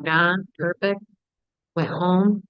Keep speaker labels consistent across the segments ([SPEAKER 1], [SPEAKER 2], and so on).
[SPEAKER 1] John, perfect. Went home.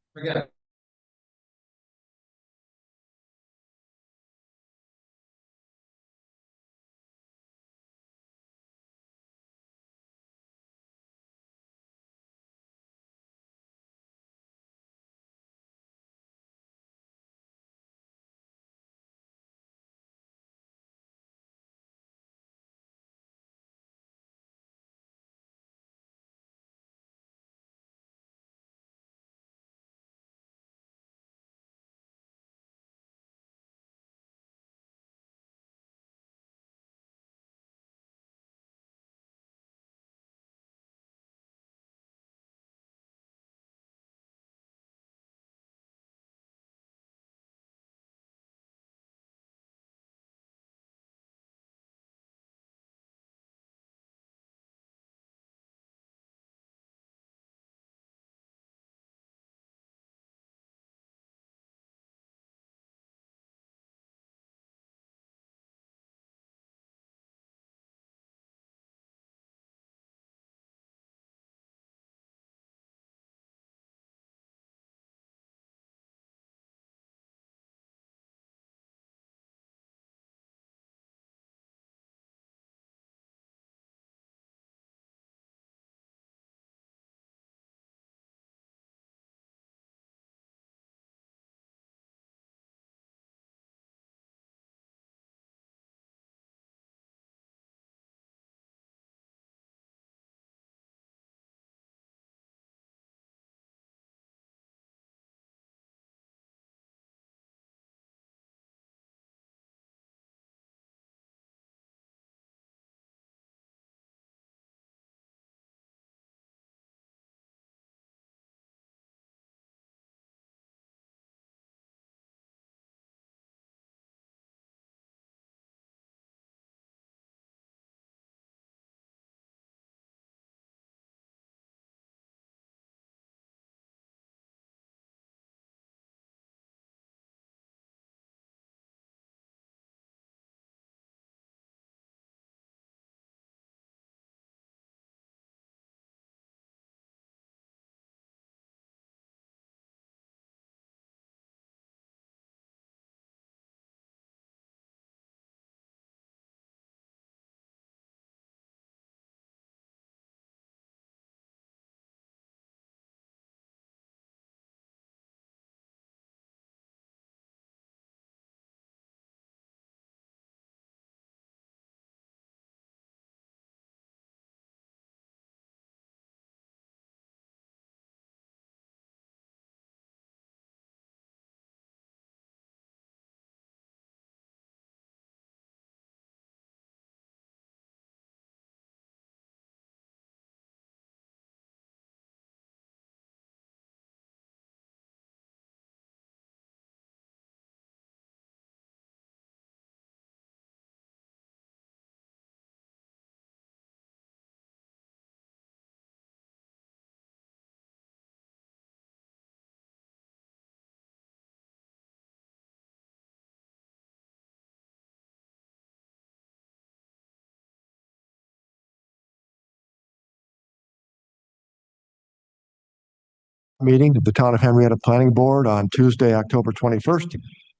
[SPEAKER 2] Meeting of the Town of Henrietta Planning Board on Tuesday, October 21st,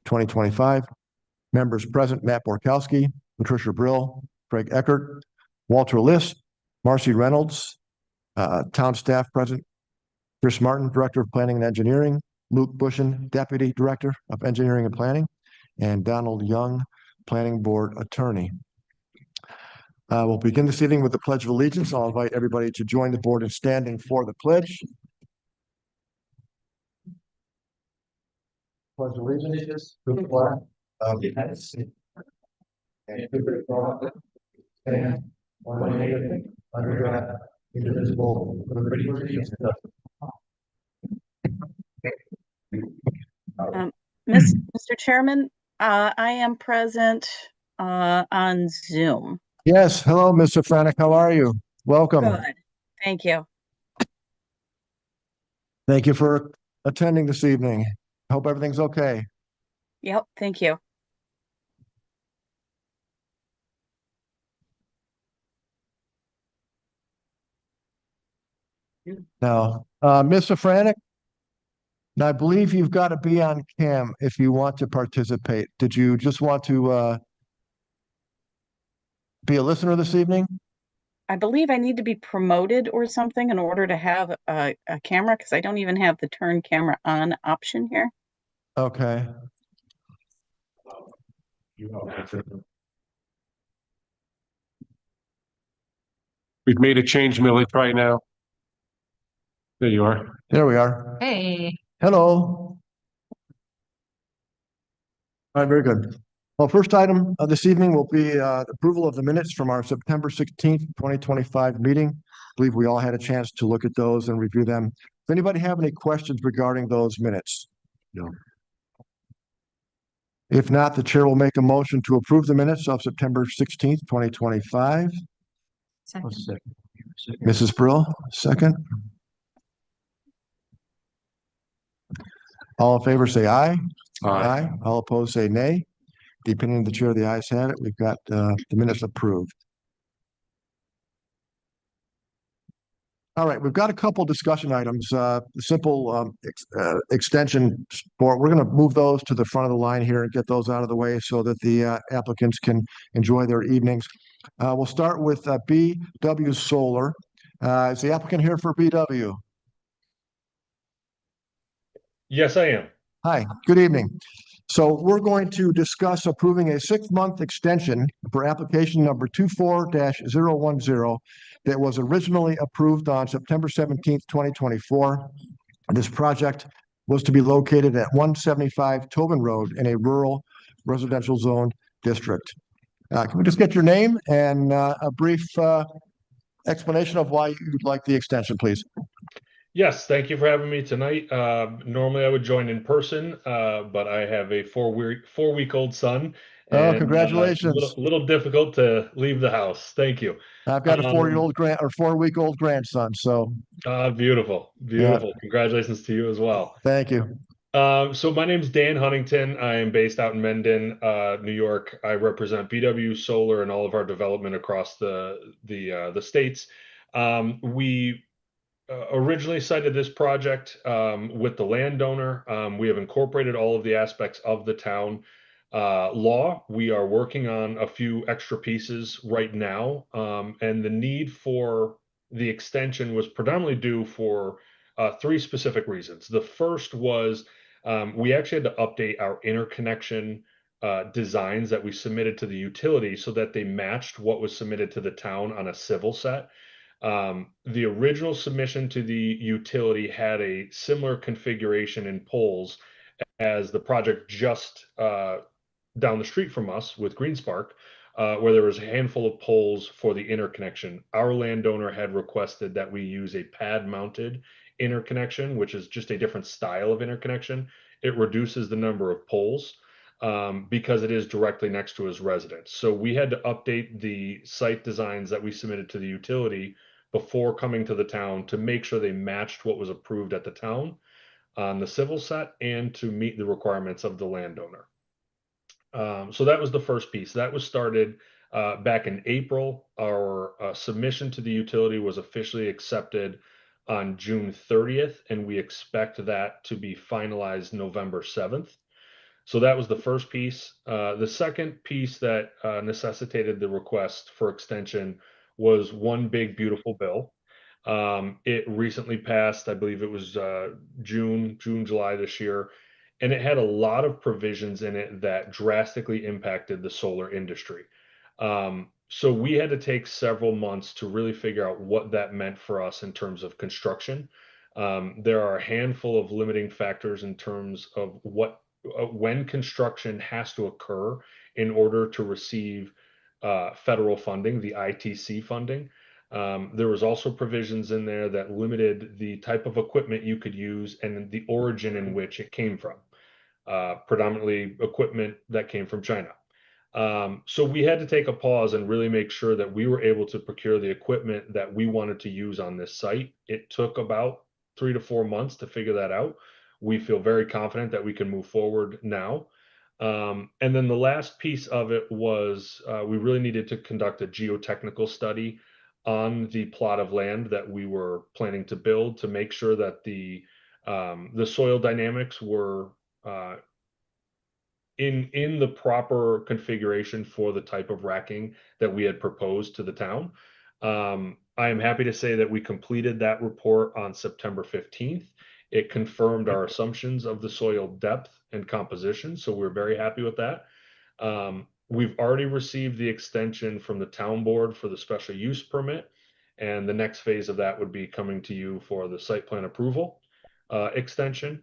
[SPEAKER 2] 2025. Members present: Matt Borkowski, Patricia Brill, Craig Eckert, Walter List, Marcy Reynolds. Town staff present: Chris Martin, Director of Planning and Engineering, Luke Bushin, Deputy Director of Engineering and Planning, and Donald Young, Planning Board Attorney. We'll begin this evening with the Pledge of Allegiance. I'll invite everybody to join the board in standing for the pledge. Pledge allegiance to the flag of the United States and to the republic and one nation under God, indivisible, with liberty and justice.
[SPEAKER 3] Mr. Chairman, I am present on Zoom.
[SPEAKER 2] Yes. Hello, Mr. Franek. How are you? Welcome.
[SPEAKER 3] Good. Thank you.
[SPEAKER 2] Thank you for attending this evening. Hope everything's okay.
[SPEAKER 3] Yep. Thank you.
[SPEAKER 2] Now, Ms. Safranek, now I believe you've got to be on cam if you want to participate. Did you just want to be a listener this evening?
[SPEAKER 3] I believe I need to be promoted or something in order to have a camera because I don't even have the turn camera on option here.
[SPEAKER 2] Okay.
[SPEAKER 4] We've made a change, Millie, right now. There you are.
[SPEAKER 2] There we are.
[SPEAKER 1] Hey,
[SPEAKER 2] Hello. All right, very good. Well, first item this evening will be approval of the minutes from our September 16th, 2025 meeting. I believe we all had a chance to look at those and review them. Does anybody have any questions regarding those minutes?
[SPEAKER 4] No.
[SPEAKER 2] If not, the chair will make a motion to approve the minutes of September 16th, 2025.
[SPEAKER 1] second.
[SPEAKER 2] Mrs. Brill, second. All in favor, say aye.
[SPEAKER 4] Aye.
[SPEAKER 2] All opposed, say nay. Depending on the chair, the ayes have it. We've got the minutes approved. All right, we've got a couple discussion items, simple extension sport. We're going to move those to the front of the line here and get those out of the way so that the applicants can enjoy their evenings. We'll start with BW Solar. Is the applicant here for BW?
[SPEAKER 5] Yes, I am.
[SPEAKER 2] Hi, good evening. So we're going to discuss approving a 6-month extension for application number 24-010 that was originally approved on September 17th, 2024. This project was to be located at 175 Tobin Road in a rural residential zone district. Can we just get your name and a brief explanation of why you'd like the extension, please?
[SPEAKER 5] Yes, thank you for having me tonight. Normally I would join in person, but I have a four-week-old son.
[SPEAKER 2] Oh,
[SPEAKER 5] And,
[SPEAKER 2] congratulations.
[SPEAKER 5] a little difficult to leave the house. Thank you.
[SPEAKER 2] I've got a 4-week-old grandson, so
[SPEAKER 5] Beautiful.
[SPEAKER 2] Yeah.
[SPEAKER 5] Congratulations to you as well.
[SPEAKER 2] thank you.
[SPEAKER 5] So my name's Dan Huntington. I am based out in Mendon, New York. I represent BW Solar and all of our development across the states. We originally cited this project with the landowner. We have incorporated all of the aspects of the town law. We are working on a few extra pieces right now, and the need for the extension was predominantly due for 3 specific reasons. The first was we actually had to update our interconnection designs that we submitted to the utility so that they matched what was submitted to the town on a civil set. The original submission to the utility had a similar configuration in poles as the project just down the street from us with GreenSpark, where there was a handful of poles for the interconnection. Our landowner had requested that we use a pad-mounted interconnection, which is just a different style of interconnection. It reduces the number of poles because it is directly next to his residence. So we had to update the site designs that we submitted to the utility before coming to the town to make sure they matched what was approved at the town on the civil set and to meet the requirements of the landowner. So that was the first piece. That was started back in April. Our submission to the utility was officially accepted on June 30th, and we expect that to be finalized November 7th. So that was the first piece. The second piece that necessitated the request for extension was one big, beautiful bill. It recently passed, I believe it was June, July this year, and it had a lot of provisions in it that drastically impacted the solar industry. So we had to take several months to really figure out what that meant for us in terms of construction. There are a handful of limiting factors in terms of when construction has to occur in order to receive federal funding, the ITC funding. There was also provisions in there that limited the type of equipment you could use and the origin in which it came from, predominantly equipment that came from China. So we had to take a pause and really make sure that we were able to procure the equipment that we wanted to use on this site. It took about 3 to 4 months to figure that out. We feel very confident that we can move forward now. And then the last piece of it was we really needed to conduct a geotechnical study on the plot of land that we were planning to build to make sure that the soil dynamics were in the proper configuration for the type of racking that we had proposed to the town. I am happy to say that we completed that report on September 15th. It confirmed our assumptions of the soil depth and composition, so we're very happy with that. We've already received the extension from the town board for the special use permit, and the next phase of that would be coming to you for the site plan approval extension.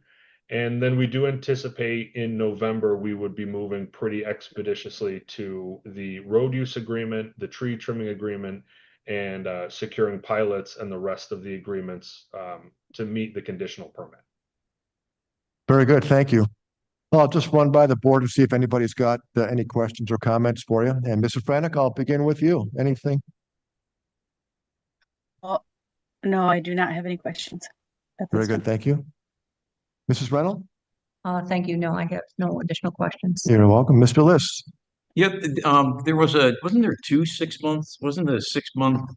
[SPEAKER 5] And then we do anticipate in November, we would be moving pretty expeditiously to the road use agreement, the tree trimming agreement, and securing pilots and the rest of the agreements to meet the conditional permit.
[SPEAKER 2] Very good, thank you. I'll just run by the board to see if anybody's got any questions or comments for you. And Mr. Franek, I'll begin with you. Anything?
[SPEAKER 3] No, I do not have any questions. at
[SPEAKER 2] Very
[SPEAKER 3] this
[SPEAKER 2] good,
[SPEAKER 3] time.
[SPEAKER 2] thank you. Mrs. Reynolds?
[SPEAKER 1] Thank you. No, I have no additional questions.
[SPEAKER 2] You're welcome. Mr. List?
[SPEAKER 6] Yep, there was wasn't there 2 6-months, wasn't it a 6-month,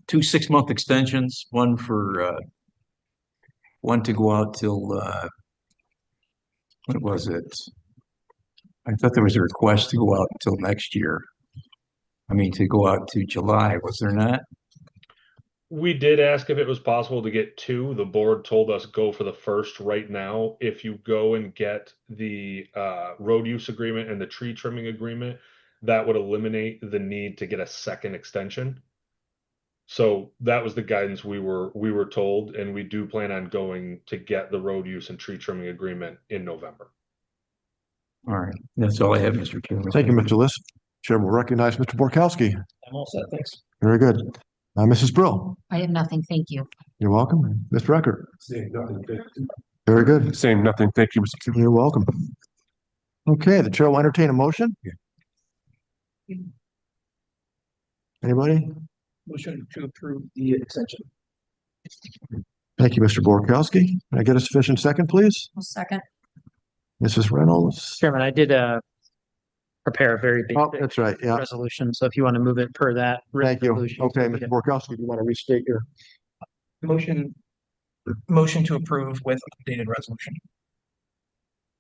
[SPEAKER 6] 2 6-month extensions, one to go out till, what was it? I thought there was a request to go out until next year. I mean, to go out to July, was there not?
[SPEAKER 5] We did ask if it was possible to get 2. The board told us go for the first right now. If you go and get the road use agreement and the tree trimming agreement, that would eliminate the need to get a second extension. So that was the guidance we were told, and we do plan on going to get the road use and tree trimming agreement in November.
[SPEAKER 6] All right, that's all I have, Mr. Chairman.
[SPEAKER 2] Thank you, Mr. List. Chair will recognize Mr. Borkowski.
[SPEAKER 6] I'm all set, thanks.
[SPEAKER 2] Very good. Mrs. Brill?
[SPEAKER 1] I have nothing. Thank you.
[SPEAKER 2] You're welcome. Mr. Eckert? Very good.
[SPEAKER 4] Same, nothing. Thank you, Mr. Chairman.
[SPEAKER 2] You're welcome. Okay, the chair will entertain a motion. Anybody?
[SPEAKER 6] Motion to approve the extension.
[SPEAKER 2] Thank you, Mr. Borkowski. Can I get a sufficient second, please?
[SPEAKER 1] Second.
[SPEAKER 2] Mrs. Reynolds?
[SPEAKER 7] Chairman, I did prepare a very
[SPEAKER 2] Oh,
[SPEAKER 7] basic
[SPEAKER 2] that's right, yeah.
[SPEAKER 7] resolution, so if you want to move it per that.
[SPEAKER 2] Thank you.
[SPEAKER 7] resolution,
[SPEAKER 2] Okay,
[SPEAKER 7] so we
[SPEAKER 2] Mr.
[SPEAKER 7] can-
[SPEAKER 2] Borkowski, do you want to restate your?
[SPEAKER 8] Motion to approve with updated resolution.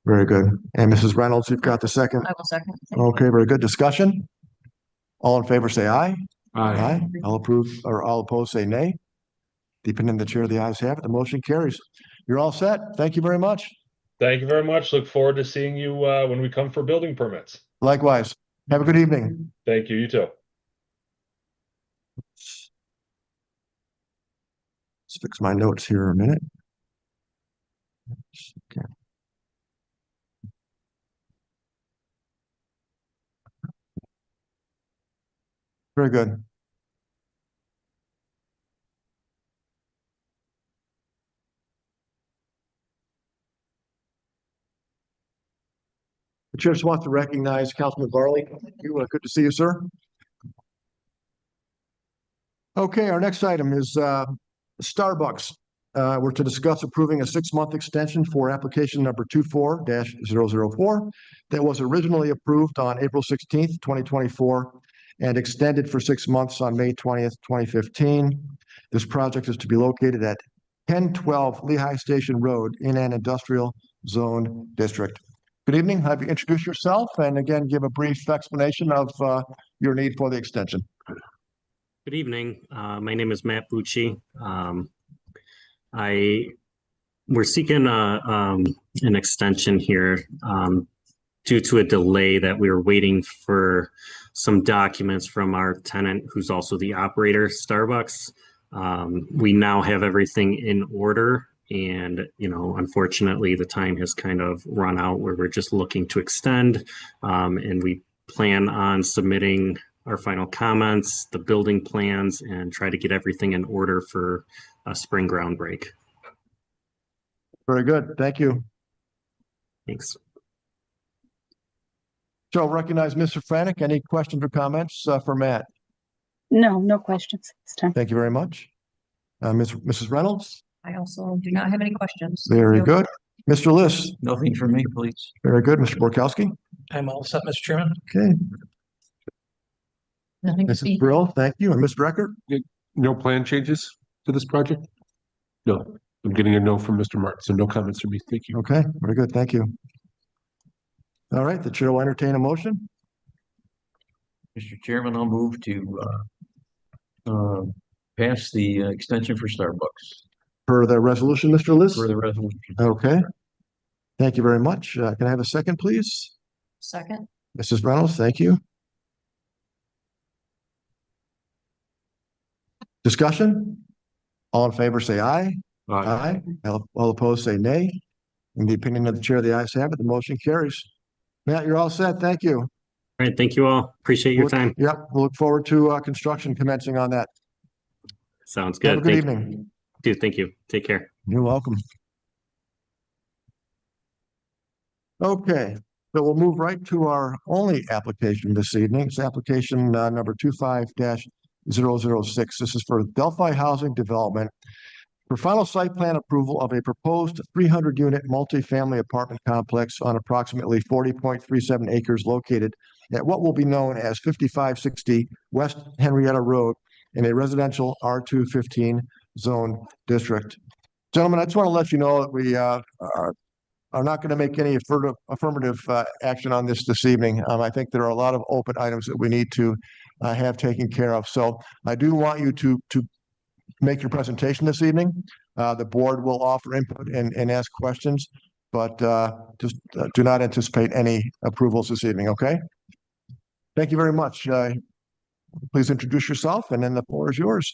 [SPEAKER 2] Very good. And Mrs. Reynolds, you've got the second.
[SPEAKER 1] I will second. Thank you.
[SPEAKER 2] Okay, very good. Discussion? All in favor, say aye.
[SPEAKER 4] Aye.
[SPEAKER 2] All approve or all opposed, say nay. Depending on the chair, the ayes have it. The motion carries. You're all set. Thank you very much.
[SPEAKER 5] Thank you very much. Look forward to seeing you when we come for building permits.
[SPEAKER 2] Likewise. Have a good evening.
[SPEAKER 5] Thank you. You too.
[SPEAKER 2] Let's fix my notes here a minute. Okay. Very good. The chair just wants to recognize Councilman Barley. Good to see you, sir. Okay, our next item is Starbucks. We're to discuss approving a 6-month extension for application number 24-004 that was originally approved on April 16th, 2024 and extended for 6 months on May 20th, 2015. This project is to be located at 1012 Lehigh Station Road in an industrial zone district. Good evening. Have you introduced yourself and again give a brief explanation of your need for the extension?
[SPEAKER 9] Good evening. My name is Matt Bucci. We're seeking an extension here due to a delay that we were waiting for some documents from our tenant, who's also the operator, Starbucks. We now have everything in order, and unfortunately, the time has kind of run out where we're just looking to extend, and we plan on submitting our final comments, the building plans, and try to get everything in order for a spring ground break.
[SPEAKER 2] Very good. Thank you.
[SPEAKER 9] Thanks.
[SPEAKER 2] So I'll recognize Mr. Franek. Any questions or comments for Matt?
[SPEAKER 3] No questions this time.
[SPEAKER 2] Thank you very much. Mrs. Reynolds?
[SPEAKER 1] I also do not have any questions.
[SPEAKER 2] Very
[SPEAKER 1] Thank you.
[SPEAKER 2] good. Mr. List?
[SPEAKER 6] Nothing for me, please.
[SPEAKER 2] Very good. Mr. Borkowski?
[SPEAKER 8] I'm all set, Mr. Chairman.
[SPEAKER 2] Okay.
[SPEAKER 1] Nothing to see.
[SPEAKER 2] Mrs. Brill, thank you. And Mr. Eckert?
[SPEAKER 4] No plan changes to this project? No, I'm getting a no from Mr. Martin, so no comments from me. Thank you.
[SPEAKER 2] Okay, very good. Thank you. All right, the chair will entertain a motion.
[SPEAKER 6] Mr. Chairman, I'll move to pass the extension for Starbucks
[SPEAKER 2] For the resolution, Mr. Liz?
[SPEAKER 6] for the resolution.
[SPEAKER 2] Okay. Thank you very much. Can I have a second, please?
[SPEAKER 1] Second,
[SPEAKER 2] Mrs. Reynolds, thank you. Discussion? All in favor, say aye. Aye. All opposed, say nay. In the opinion of the chair, the ayes have it. The motion carries. Matt, you're all set. Thank you.
[SPEAKER 9] All right, thank you all. Appreciate your time.
[SPEAKER 2] Yep, we'll look forward to construction commencing on that.
[SPEAKER 9] Sounds
[SPEAKER 2] Have a
[SPEAKER 9] good.
[SPEAKER 2] good
[SPEAKER 9] Thank
[SPEAKER 2] evening.
[SPEAKER 9] you. Thank you. Take care.
[SPEAKER 2] You're welcome. Okay, so we'll move right to our only application this evening. It's application number 25-006. This is for Delphi Housing Development for final site plan approval of a proposed 300-unit multifamily apartment complex on approximately 40.37 acres located at what will be known as 5560 West Henrietta Road in a residential R215 zone district. Gentlemen, I just want to let you know that we are not going to make any affirmative action on this evening. I think there are a lot of open items that we need to have taken care of. So I do want you to make your presentation this evening. The board will offer input and ask questions, but just do not anticipate any approvals this evening, okay? Thank you very much. Please introduce yourself, and then the floor is yours.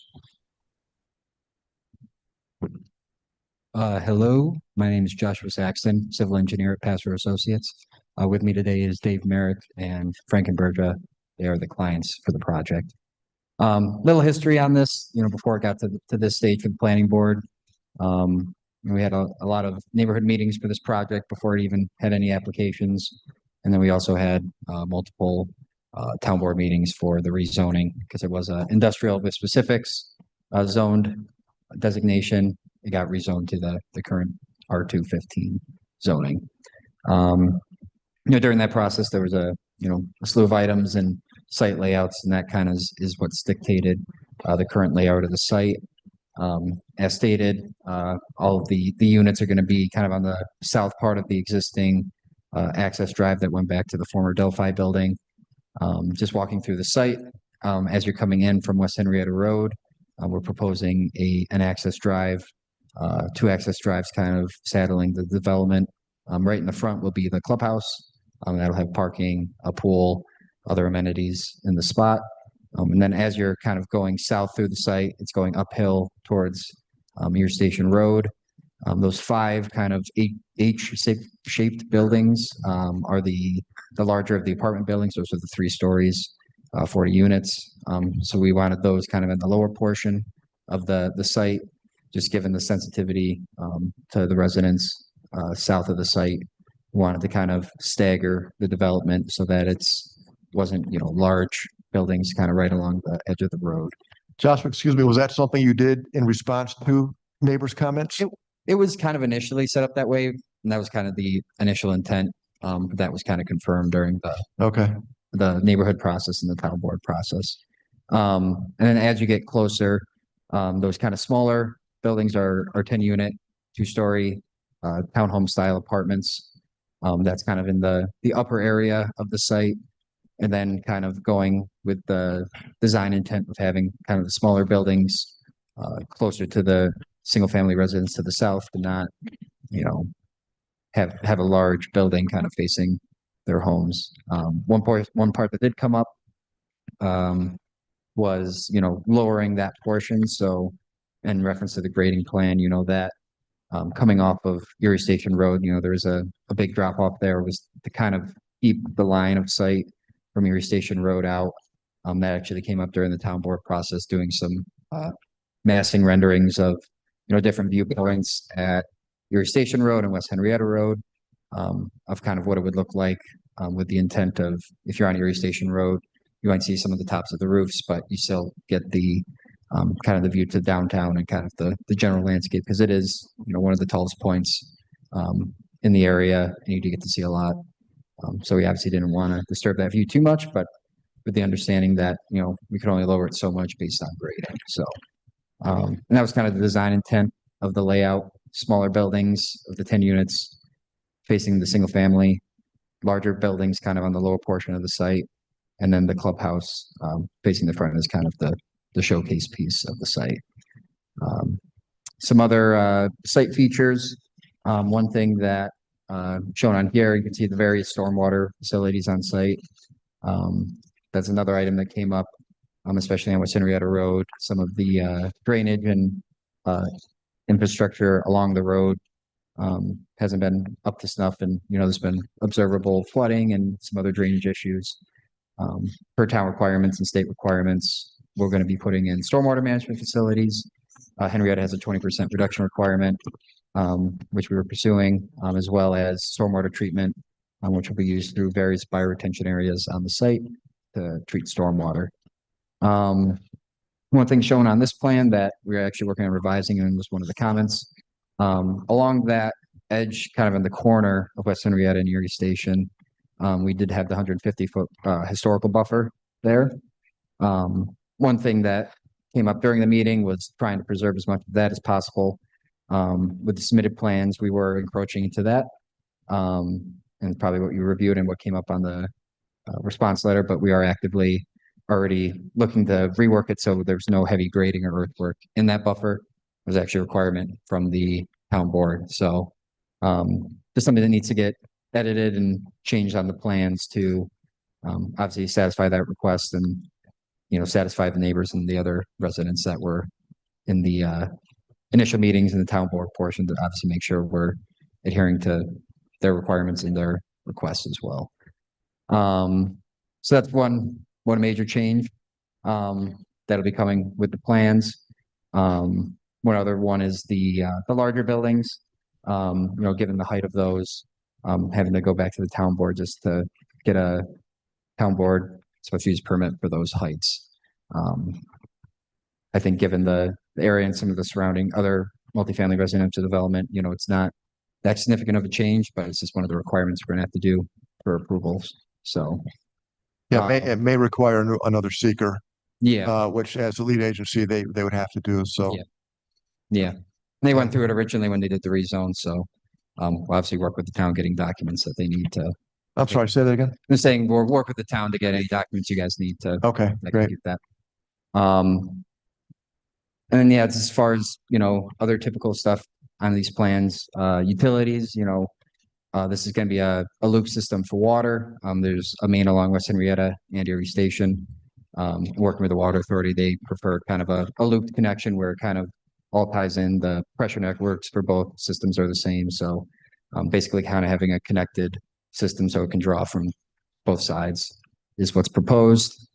[SPEAKER 10] Hello, my name is Joshua Saxton, civil engineer at Passer Associates. With me today is Dave Merrick and Frankenberger. They are the clients for the project. Little history on this, before it got to this stage for the planning board. We had a lot of neighborhood meetings for this project before it even had any applications. And then we also had multiple town board meetings for the rezoning because it was a industrial with specifics zoned designation. It got rezoned to the current R215 zoning. During that process, there was a slew of items and site layouts, and that kind of is what's dictated the current layout of the site. As stated, all of the units are going to be kind of on the south part of the existing access drive that went back to the former Delphi building. Just walking through the site, as you're coming in from West Henrietta Road, we're proposing an access drive, two access drives kind of saddling the development. Right in the front will be the clubhouse. That'll have parking, a pool, other amenities in the spot. And then as you're kind of going south through the site, it's going uphill towards Ear Station Road. Those five kind of H-shaped buildings are the larger of the apartment buildings. Those are the 3 stories, 40 units. So we wanted those kind of in the lower portion of the site, just given the sensitivity to the residents south of the site. We wanted to kind of stagger the development so that wasn't large buildings kind of right along the edge of the road.
[SPEAKER 2] Joshua, excuse me, was that something you did in response to neighbors' comments?
[SPEAKER 10] It was kind of initially set up that way, and that was kind of the initial intent. That was kind of confirmed during the neighborhood process and the town board process. And then as you get closer, those kind of smaller buildings are 10-unit, 2-story townhome style apartments. That's kind of in the upper area of the site. And then kind of going with the design intent of having kind of the smaller buildings closer to the single family residents to the south, but not, have a large building kind of facing their homes. One part that did come up was, lowering that portion. So in reference to the grading plan, that coming off of Erie Station Road, there's a big drop off there, was to kind of keep the line of sight from Erie Station Road out. That actually came up during the town board process, doing some massing renderings of different viewpoints at Erie Station Road and West Henrietta Road, of kind of what it would look like, with the intent of, if you're on Erie Station Road, you might see some of the tops of the roofs, but you still get the kind of the view to downtown and kind of the general landscape, because it is one of the tallest points in the area, and you do get to see a lot. So we obviously didn't want to disturb that view too much, but with the understanding that, you know, we could only lower it so much based on grading. So, and that was kind of the design intent of the layout, smaller buildings of the 10 units facing the single family, larger buildings kind of on the lower portion of the site. And then the clubhouse facing the front is kind of the showcase piece of the site. Some other site features. One thing that shown on here, you can see the various stormwater facilities on site. That's another item that came up, especially on West Henrietta Road. Some of the drainage and infrastructure along the road hasn't been up to snuff, and you know there's been observable flooding and some other drainage issues. Per town requirements and state requirements, we're going to be putting in stormwater management facilities. Henrietta has a 20% reduction requirement, which we were pursuing, as well as stormwater treatment, which will be used through various bioretention areas on the site to treat stormwater. One thing shown on this plan that we're actually working on revising, and was one of the comments, along that edge, kind of in the corner of West Henrietta and Erie Station, we did have the 150-foot historical buffer there. One thing that came up during the meeting was trying to preserve as much of that as possible. With the submitted plans, we were encroaching into that, and probably what you reviewed and what came up on the response letter, but we are actively already looking to rework it so there's no heavy grading or earthwork in that buffer. It was actually a requirement from the town board. So just something that needs to get edited and changed on the plans to obviously satisfy that request and, you know, satisfy the neighbors and the other residents that were in the initial meetings in the town board portion, to obviously make sure we're adhering to their requirements and their requests as well. So that's one major change that'll be coming with the plans. One other one is the larger buildings. You know, given the height of those, having to go back to the town board just to get a town board special use permit for those heights. I think given the area and some of the surrounding other multifamily residential development, you know, it's not that significant of a change, but it's just one of the requirements we're gonna have to do for approvals. So.
[SPEAKER 2] Yeah, it may require another seeker,
[SPEAKER 10] Yeah,
[SPEAKER 2] which as the lead agency, they would have to do, so.
[SPEAKER 10] Yeah. yeah. They went through it originally when they did the rezone, so we'll obviously work with the town getting documents that they need to.
[SPEAKER 2] I'm sorry, say that again?
[SPEAKER 10] I'm saying we'll work with the town to get any documents you guys need to
[SPEAKER 2] Okay, great.
[SPEAKER 10] execute that. And then, yeah, it's as far as, you know, other typical stuff on these plans, utilities, you know, this is going to be a loop system for water. There's a main along West Henrietta and Erie Station. Working with the water authority, they prefer kind of a looped connection where it kind of all ties in. The pressure networks for both systems are the same. So basically kind of having a connected system so it can draw from both sides is what's proposed.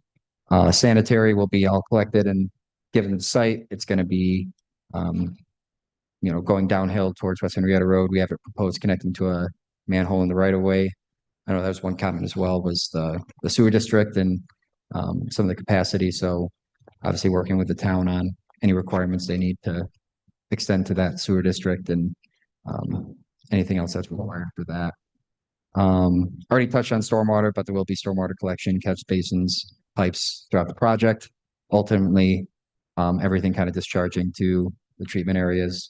[SPEAKER 10] Sanitary will be all collected and given the site. It's going to be, you know, going downhill towards West Henrietta Road. We have it proposed connecting to a manhole in the right of way. I know that was one comment as well, was the sewer district and some of the capacity. So obviously working with the town on any requirements they need to extend to that sewer district and anything else that's required for that. Already touched on stormwater, but there will be stormwater collection, catch basins, pipes throughout the project. Ultimately, everything kind of discharging to the treatment areas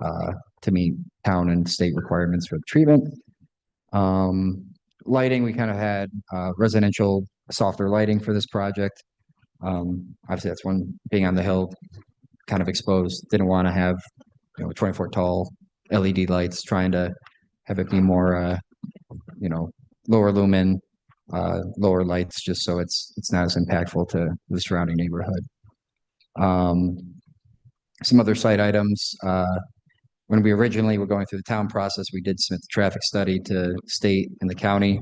[SPEAKER 10] to meet town and state requirements for the treatment. Lighting, we kind of had residential softer lighting for this project. Obviously, that's one being on the hill, kind of exposed. Didn't want to have, you know, 24 tall LED lights, trying to have it be more, you know, lower lumen, lower lights, just so it's not as impactful to the surrounding neighborhood. Some other site items. When we originally were going through the town process, we did submit the traffic study to state and the county,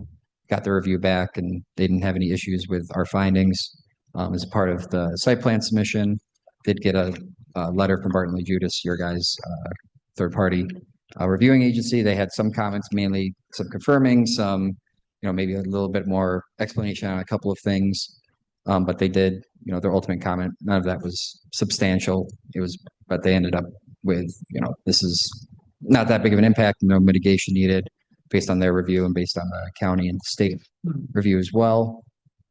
[SPEAKER 10] got the review back, and they didn't have any issues with our findings. As part of the site plan submission, did get a letter from Barton Lee Judas, your guys' third party reviewing agency. They had some comments, mainly some confirming, some, you know, maybe a little bit more explanation on a couple of things. But they did, you know, their ultimate comment, none of that was substantial. It was, but they ended up with, you know, this is not that big of an impact, no mitigation needed based on their review and based on the county and state review as well.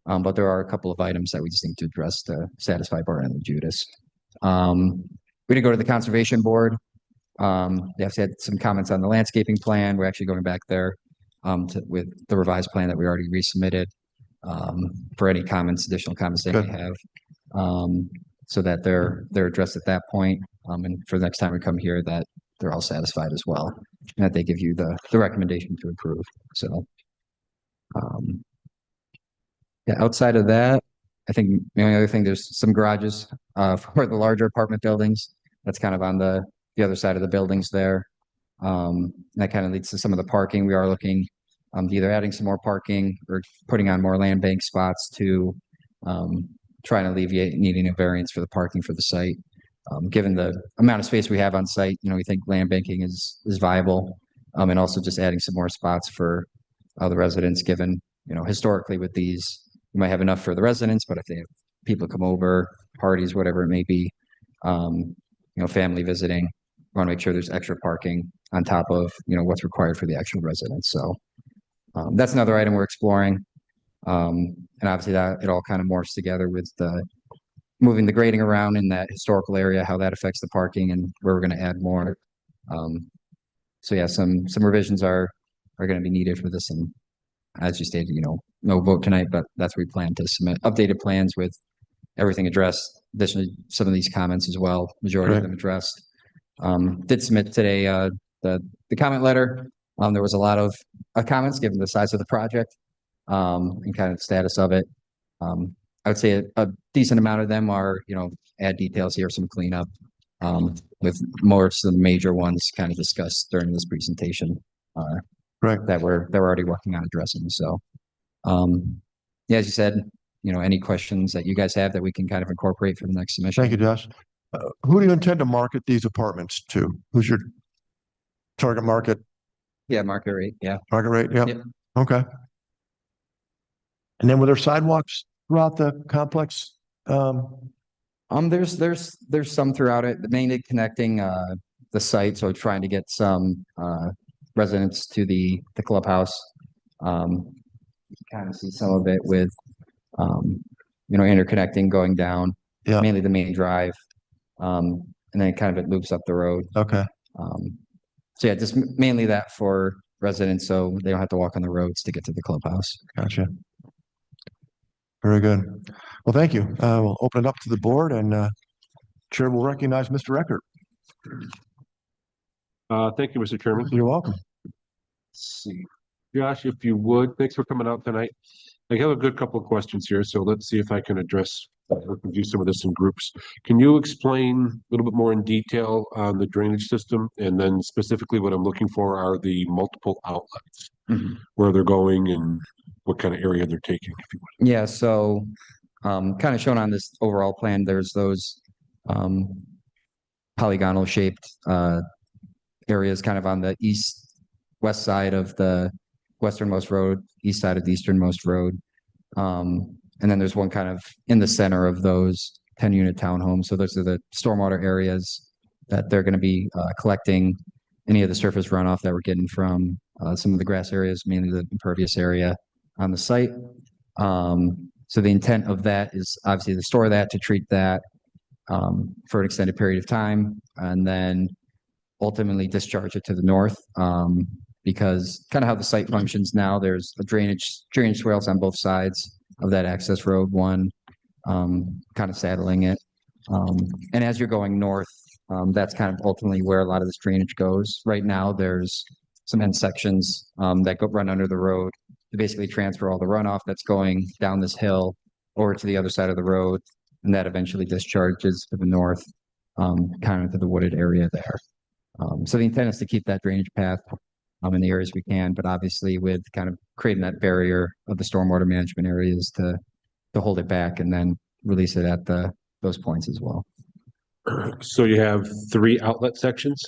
[SPEAKER 10] But there are a couple of items that we just need to address to satisfy Barton and Judas. We did go to the Conservation Board. They actually had some comments on the landscaping plan. We're actually going back there with the revised plan that we already resubmitted for any comments, additional comments they may
[SPEAKER 2] Good.
[SPEAKER 10] have, so that they're addressed at that point. And for the next time we come here, that they're all satisfied as well, and that they give you the recommendation to approve. So, yeah, outside of that, I think the only other thing, there's some garages for the larger apartment buildings. That's kind of on the other side of the buildings there. That kind of leads to some of the parking. We are looking either adding some more parking or putting on more land bank spots to try and alleviate needing a variance for the parking for the site. Given the amount of space we have on site, we think land banking is viable. And also just adding some more spots for the residents, given, historically with these, you might have enough for the residents, but if they have people come over, parties, whatever it may be, family visiting, want to make sure there's extra parking on top of, what's required for the actual residents. So that's another item we're exploring. And obviously that it all kind of morphs together with moving the grading around in that historical area, how that affects the parking and where we're going to add more. So yeah, some revisions are going to be needed for this. And as you stated, no vote tonight, but that's where we plan to submit updated plans with everything addressed. Additionally, some of these comments as well, majority of them addressed. Did submit today the comment letter. There was a lot of comments given the size of the project and kind of the status of it. I would say a decent amount of them are, add details here, some cleanup, with most of the major ones kind of discussed during this presentation.
[SPEAKER 2] Right.
[SPEAKER 10] That we're already working on addressing. So, yeah, as you said, any questions that you guys have that we can kind of incorporate for the next submission.
[SPEAKER 2] Thank you, Josh. Who do you intend to market these apartments to? Who's your target market?
[SPEAKER 10] Yeah, market rate. Yeah.
[SPEAKER 2] Market rate? Yep.
[SPEAKER 10] Yep.
[SPEAKER 2] Okay. And then were there sidewalks throughout the complex?
[SPEAKER 10] There's some throughout it, mainly connecting the site. So trying to get some residents to the clubhouse. You kind of see some of it with interconnecting going down.
[SPEAKER 2] Yeah.
[SPEAKER 10] Mainly the main drive. And then kind of it loops up the road.
[SPEAKER 2] Okay.
[SPEAKER 10] So yeah, just mainly that for residents, so they don't have to walk on the roads to get to the clubhouse.
[SPEAKER 2] Gotcha. Very good. Well, thank you. We'll open it up to the board and Chair will recognize Mr. Eckert.
[SPEAKER 4] Thank you, Mr. Chairman.
[SPEAKER 2] You're welcome.
[SPEAKER 4] Let's see. Josh, if you would, thanks for coming out tonight. I have a good couple of questions here, so let's see if I can address or review some of this in groups. Can you explain a little bit more in detail on the drainage system? And then specifically what I'm looking for are the multiple outlets, where they're going and what kind of area they're taking, if you would.
[SPEAKER 10] Yeah, so kind of shown on this overall plan, there's those polygonal shaped areas kind of on the west side of the westernmost road, east side of the easternmost road. And then there's one kind of in the center of those 10-unit townhomes. So those are the stormwater areas that they're going to be collecting any of the surface runoff that we're getting from some of the grass areas, mainly the impervious area on the site. So the intent of that is obviously to store that, to treat that for an extended period of time, and then ultimately discharge it to the north. Because kind of how the site functions now, there's a drainage swales on both sides of that access road, one kind of saddling it. And as you're going north, that's kind of ultimately where a lot of this drainage goes. Right now, there's some end sections that run under the road to basically transfer all the runoff that's going down this hill over to the other side of the road. And that eventually discharges to the north, kind of to the wooded area there. So the intent is to keep that drainage path in the areas we can, but obviously with kind of creating that barrier of the stormwater management areas to hold it back and then release it at those points as well.
[SPEAKER 4] So you have 3 outlet sections?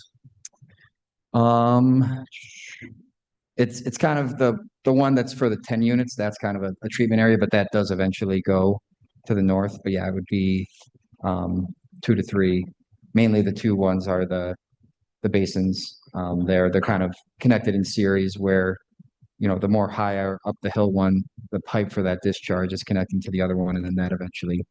[SPEAKER 10] It's kind of the one that's for the 10 units. That's kind of a treatment area, but that does eventually go to the north. But yeah, it would be 2 to 3. Mainly the 2 ones are the basins. They're kind of connected in series where the more higher up the hill one, the pipe for that discharge is connecting to the other one, and then that eventually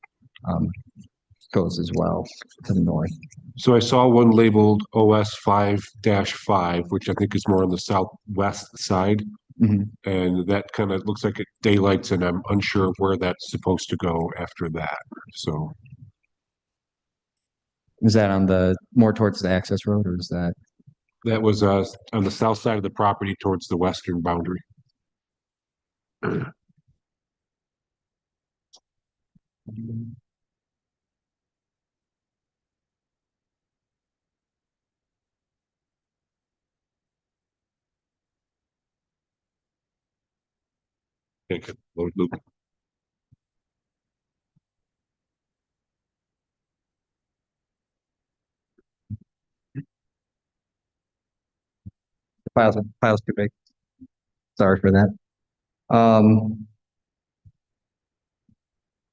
[SPEAKER 10] goes as well to the north.
[SPEAKER 4] So I saw one labeled OS 5-5, which I think is more on the southwest side.
[SPEAKER 10] Mhm.
[SPEAKER 4] And that kind of looks like it daylights, and I'm unsure of where that's supposed to go after that. So
[SPEAKER 10] Is that on the more towards the access road, or is that?
[SPEAKER 4] that was on the south side of the property towards the western boundary. Okay, load loop.
[SPEAKER 10] File's too big. Sorry for that.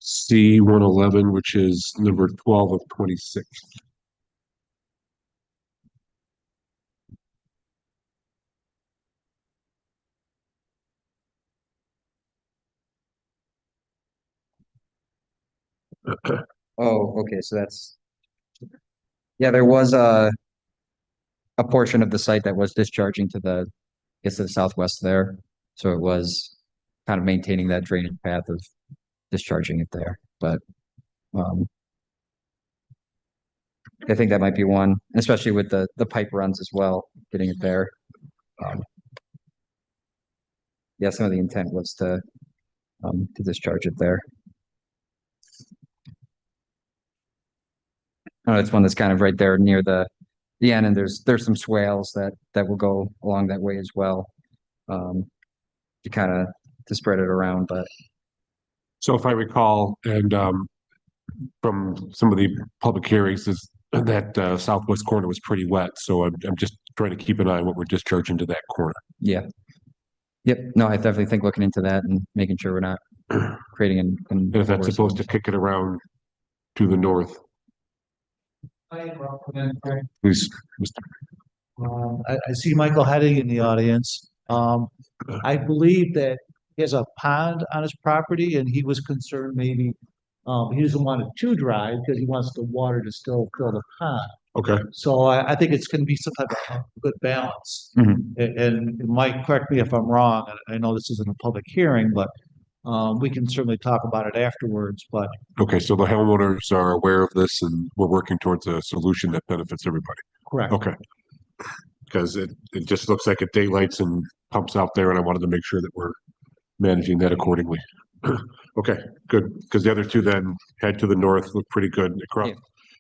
[SPEAKER 4] C-111, which is number 12 of 26.
[SPEAKER 10] Oh, okay, so that's, yeah, there was a portion of the site that was discharging to the, I guess, to the southwest there. So it was kind of maintaining that drainage path of discharging it there, but I think that might be one, especially with the pipe runs as well, getting it there. Yeah, some of the intent was to discharge it there. It's one that's kind of right there near the end, and there's some swales that will go along that way as well. To kind of to spread it around, but
[SPEAKER 4] So if I recall, and from some of the public hearings, is that southwest corner was pretty wet. So I'm just trying to keep an eye on what we're discharging to that corner.
[SPEAKER 10] yeah. Yep. No, I definitely think looking into that and making sure we're not creating an
[SPEAKER 4] And if that's supposed to kick it around to the north, please.
[SPEAKER 11] I see Michael Heading in the audience. I believe that he has a pond on his property and he was concerned maybe, he doesn't want it too dry because he wants the water to still fill the pond.
[SPEAKER 4] Okay.
[SPEAKER 11] So I think it's gonna be some type of good balance.
[SPEAKER 10] Mhm.
[SPEAKER 11] And Mike, correct me if I'm wrong, and I know this isn't a public hearing, but we can certainly talk about it afterwards, but
[SPEAKER 4] Okay, so the homeowners are aware of this and we're working towards a solution that benefits everybody.
[SPEAKER 11] correct.
[SPEAKER 4] Okay. Because it just looks like it daylights and pumps out there, and I wanted to make sure that we're managing that accordingly. Okay, good. Because the other two then head to the north, look pretty good across,
[SPEAKER 10] Yeah.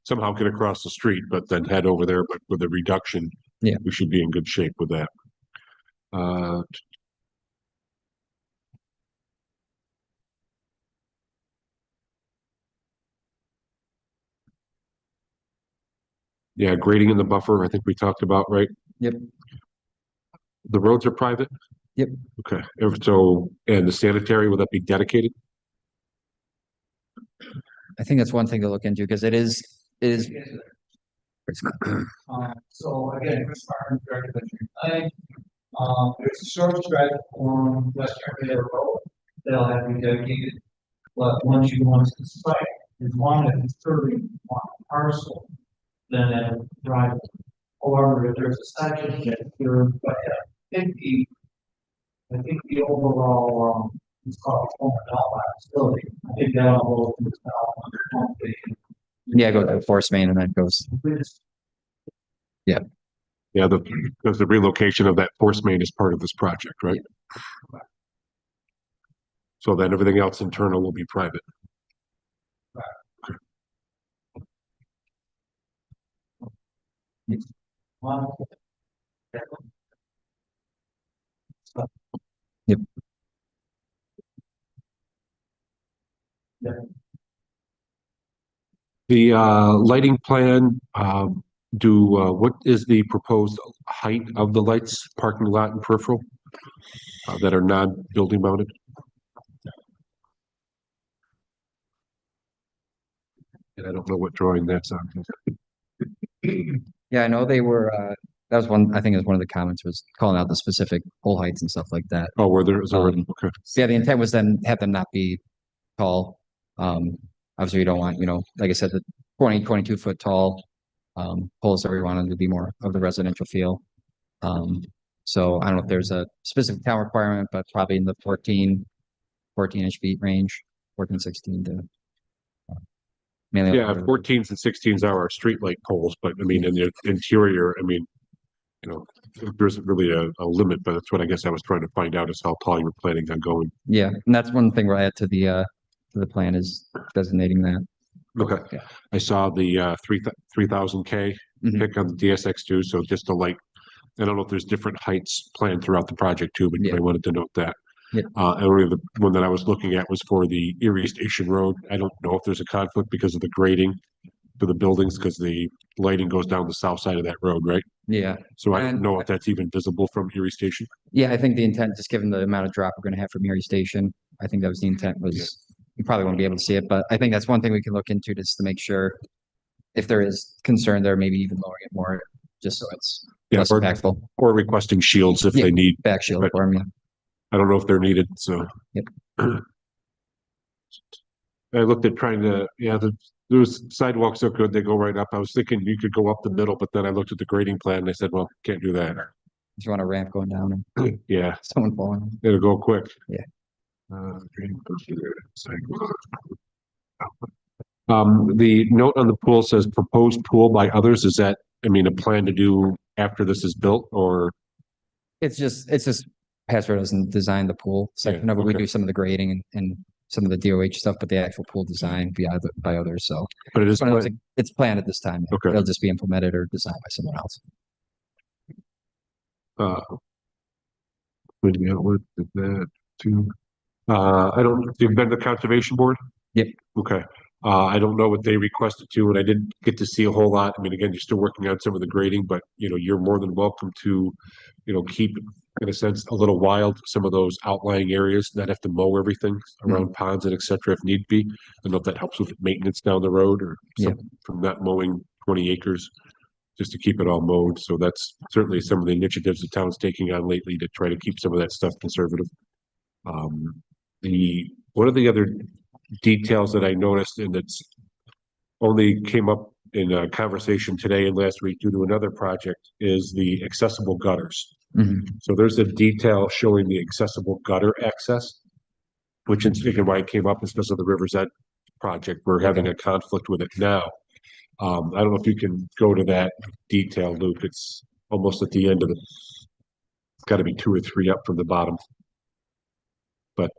[SPEAKER 4] somehow get across the street, but then head over there, but with a reduction.
[SPEAKER 10] Yeah.
[SPEAKER 4] We should be in good shape with that. Yeah, grading in the buffer, I think we talked about, right?
[SPEAKER 10] Yep.
[SPEAKER 4] The roads are private?
[SPEAKER 10] Yep.
[SPEAKER 4] Okay, so, and the sanitary, will that be dedicated?
[SPEAKER 10] I think that's one thing to look into because it is.
[SPEAKER 11] So again, Chris Martin, Director of Engineering Planning. There's a short stretch on Western River Road that'll have to be dedicated. But once you go into the site, as long as it's 31 parcel, then that would drive it. However, if there's a section that you're, but I think the overall, it's called former Delphi facility. I think that'll go to the south.
[SPEAKER 10] Yeah, go to the force main and then goes.
[SPEAKER 4] Yeah, because the relocation of that force main is part of this project, right? So then everything else internal will be private.
[SPEAKER 10] Yep.
[SPEAKER 4] The lighting plan, what is the proposed height of the lights, parking lot and peripheral that are non-building mounted? And I don't know what drawing that's on.
[SPEAKER 10] Yeah, I know they were That was one, I think it was one of the comments was calling out the specific pole heights and stuff like that.
[SPEAKER 4] Oh, where there is already, okay.
[SPEAKER 10] So yeah, the intent was then have them not be tall. Obviously you don't want, like I said, the 22 foot tall poles that we wanted to be more of the residential feel. So I don't know if there's a specific town requirement, but probably in the 14-inch feet range, 14, 16 to. Mainly
[SPEAKER 4] Yeah, 14s and 16s are our streetlight poles, but I mean, in the interior, I mean, there isn't really a limit, but that's what I guess I was trying to find out is how tall you were planning on going.
[SPEAKER 10] Yeah, and that's one thing we'll add to the plan is designating that.
[SPEAKER 4] Okay,
[SPEAKER 10] Yeah.
[SPEAKER 4] I saw the 3000K
[SPEAKER 10] Mhm.
[SPEAKER 4] pick on the DSX2, so just a light. I don't know if there's different heights planned throughout the project too, but
[SPEAKER 10] Yeah.
[SPEAKER 4] I wanted to note that.
[SPEAKER 10] Yeah.
[SPEAKER 4] And only the one that I was looking at was for the Erie Station Road. I don't know if there's a conflict because of the grading to the buildings, because the lighting goes down the south side of that road, right?
[SPEAKER 10] Yeah,
[SPEAKER 4] So I don't
[SPEAKER 10] And-
[SPEAKER 4] know if that's even visible from Erie Station.
[SPEAKER 10] yeah, I think the intent, just given the amount of drop we're gonna have from Erie Station, I think that was the intent was, you probably won't be able to see it, but I think that's one thing we can look into just to make sure if there is concern there, maybe even lowering it more, just so it's
[SPEAKER 4] Yeah,
[SPEAKER 10] less
[SPEAKER 4] or-
[SPEAKER 10] impactful.
[SPEAKER 4] Or requesting shields if
[SPEAKER 10] Yeah.
[SPEAKER 4] they need.
[SPEAKER 10] Back shield
[SPEAKER 4] But-
[SPEAKER 10] for them, yeah.
[SPEAKER 4] I don't know if they're needed, so.
[SPEAKER 10] Yep.
[SPEAKER 4] I looked at trying to, those sidewalks are good, they go right up. I was thinking you could go up the middle, but then I looked at the grading plan and I said, well, can't do that.
[SPEAKER 10] If you want a ramp going down and
[SPEAKER 4] Yeah,
[SPEAKER 10] someone falling.
[SPEAKER 4] it'll go quick.
[SPEAKER 10] Yeah.
[SPEAKER 4] The note on the pool says proposed pool by others. Is that, I mean, a plan to do after this is built or?
[SPEAKER 10] It's just Password doesn't design the pool section of it. We
[SPEAKER 4] okay.
[SPEAKER 10] do some of the grading and some of the DOH stuff, but the actual pool design by others, so.
[SPEAKER 4] But it is,
[SPEAKER 10] But it's planned at this time.
[SPEAKER 4] Okay.
[SPEAKER 10] It'll just be implemented or designed by someone else.
[SPEAKER 4] Would be outward with that too. I don't, you've been to Conservation Board?
[SPEAKER 10] Yep.
[SPEAKER 4] Okay. I don't know what they requested to, and I didn't get to see a whole lot. I mean, again, you're still working on some of the grading, but you're more than welcome to, keep, in a sense, a little wild, some of those outlying areas that have to mow everything around ponds and et cetera, if need be. I don't know if that helps with maintenance down the road or from not mowing 20 acres, just to keep it all mowed. So that's certainly some of the initiatives the town's taking on lately to try to keep some of that stuff conservative. One of the other details that I noticed, and it's only came up in a conversation today and last week due to another project, is the accessible gutters. So there's a detail showing the accessible gutter access, which is why it came up is because of the River's Edge project. We're having a conflict with it now. I don't know if you can go to that detail, Luke. It's almost at the end of it's got to be 2 or 3 up from the bottom. But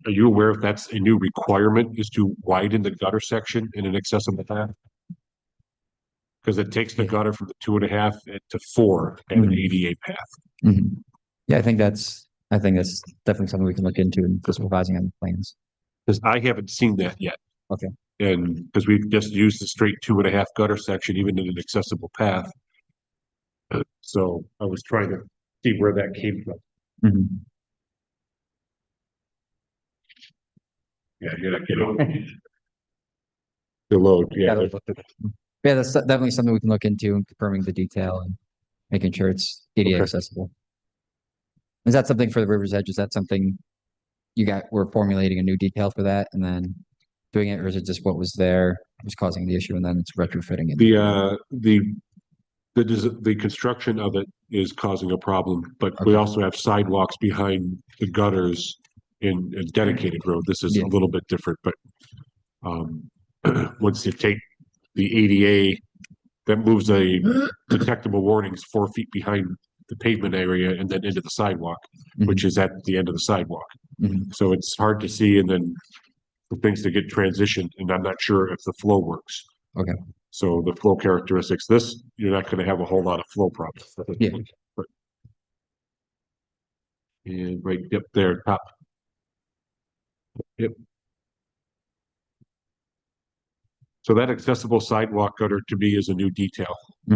[SPEAKER 4] are you aware if that's a new requirement is to widen the gutter section in an accessible path? Because it takes the gutter from the 2.5 to 4 and an ADA path.
[SPEAKER 10] Yeah, I think that's definitely something we can look into and just revising on the plans.
[SPEAKER 4] Because I haven't seen that yet.
[SPEAKER 10] Okay.
[SPEAKER 4] And because we've just used the straight 2.5 gutter section, even in an accessible path. So I was trying to see where that came from. Yeah, you're not getting the load, yeah.
[SPEAKER 10] Yeah, that's definitely something we can look into and confirming the detail and making sure it's ADA
[SPEAKER 4] Okay.
[SPEAKER 10] accessible. Is that something for the River's Edge? Is that something we're formulating a new detail for that and then doing it, or is it just what was there was causing the issue and then it's retrofitting it?
[SPEAKER 4] The construction of it is causing a problem, but we also have sidewalks behind the gutters in a dedicated road. This is a little bit different, but once you take the ADA, that moves a detectable warnings 4 feet behind the pavement area and then into the sidewalk, which is at the end of the sidewalk. So it's hard to see and then for things to get transitioned, and I'm not sure if the flow works.
[SPEAKER 10] Okay.
[SPEAKER 4] So the flow characteristics, you're not going to have a whole lot of flow problems.
[SPEAKER 10] Yeah.
[SPEAKER 4] And right up there, top. Yep. So that accessible sidewalk gutter to me is a new detail.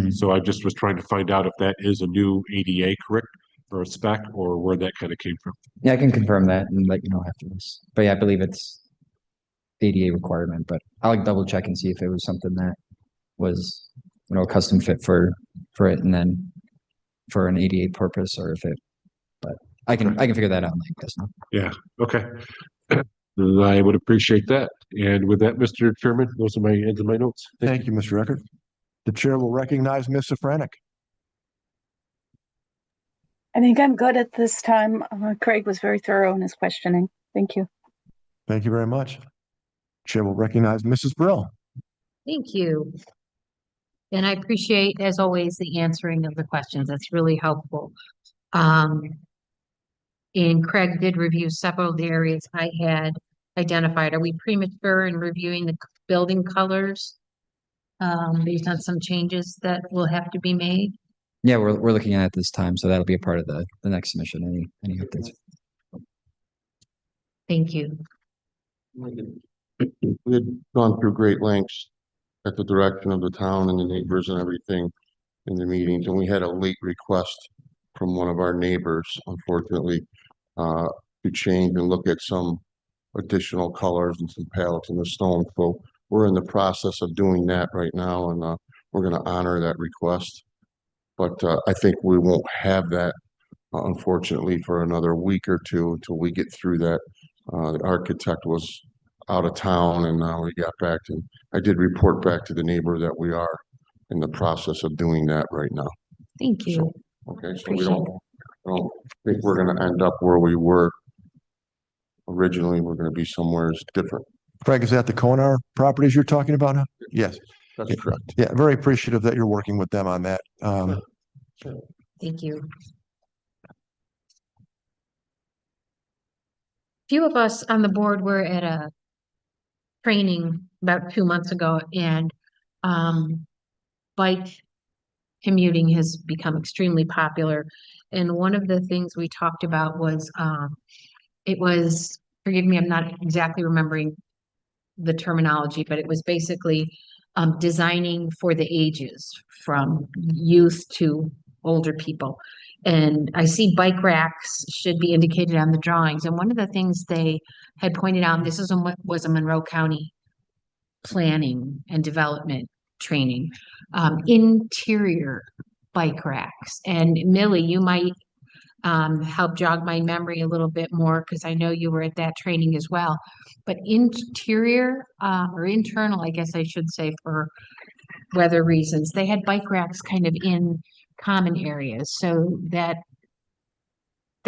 [SPEAKER 4] So I just was trying to find out if that is a new ADA correct or a spec or where that kind of came from.
[SPEAKER 10] Yeah, I can confirm that and let you know after this. But yeah, I believe it's ADA requirement, but I'll double check and see if it was something that was a custom fit for it and then for an ADA purpose or if it, but I can figure that out. Like this.
[SPEAKER 4] Yeah, okay. I would appreciate that. And with that, Mr. Chairman, those are my ends of my notes.
[SPEAKER 2] Thank you, Mr. Eckert. The chair will recognize Ms. Safranek.
[SPEAKER 3] I think I'm good at this time. Craig was very thorough in his questioning. Thank you.
[SPEAKER 2] Thank you very much. Chair will recognize Mrs. Brill.
[SPEAKER 1] Thank you. And I appreciate, as always, the answering of the questions. That's really helpful. And Craig did review several of the areas I had identified. Are we premature in reviewing the building colors? Based on some changes that will have to be made?
[SPEAKER 10] Yeah, we're looking at it this time, so that'll be a part of the next submission. Any updates?
[SPEAKER 1] Thank you.
[SPEAKER 12] We had gone through great lengths at the direction of the town and the neighbors and everything in the meetings, and we had a late request from one of our neighbors, unfortunately, to change and look at some additional colors and some palettes in the stone. So we're in the process of doing that right now, and we're going to honor that request. But I think we won't have that, unfortunately, for another week or two until we get through that. The architect was out of town, and now we got back, and I did report back to the neighbor that we are in the process of doing that right now.
[SPEAKER 1] Thank you.
[SPEAKER 12] So, okay, so we don't think we're going to end up where we were originally. We're going to be somewhere different.
[SPEAKER 2] Craig, is that the Konar properties you're talking about now? Yes.
[SPEAKER 12] That's correct.
[SPEAKER 2] Yeah, very appreciative that you're working with them on that.
[SPEAKER 1] Thank you. Few of us on the board were at a training about 2 months ago, and bike commuting has become extremely popular. And one of the things we talked about was it was, forgive me, I'm not exactly remembering the terminology, but it was basically designing for the ages from youth to older people. And I see bike racks should be indicated on the drawings. And one of the things they had pointed out, and this is was a Monroe County planning and development training, interior bike racks. And Millie, you might help jog my memory a little bit more because I know you were at that training as well. But interior or internal, I guess I should say, for weather reasons, they had bike racks kind of in common areas, so that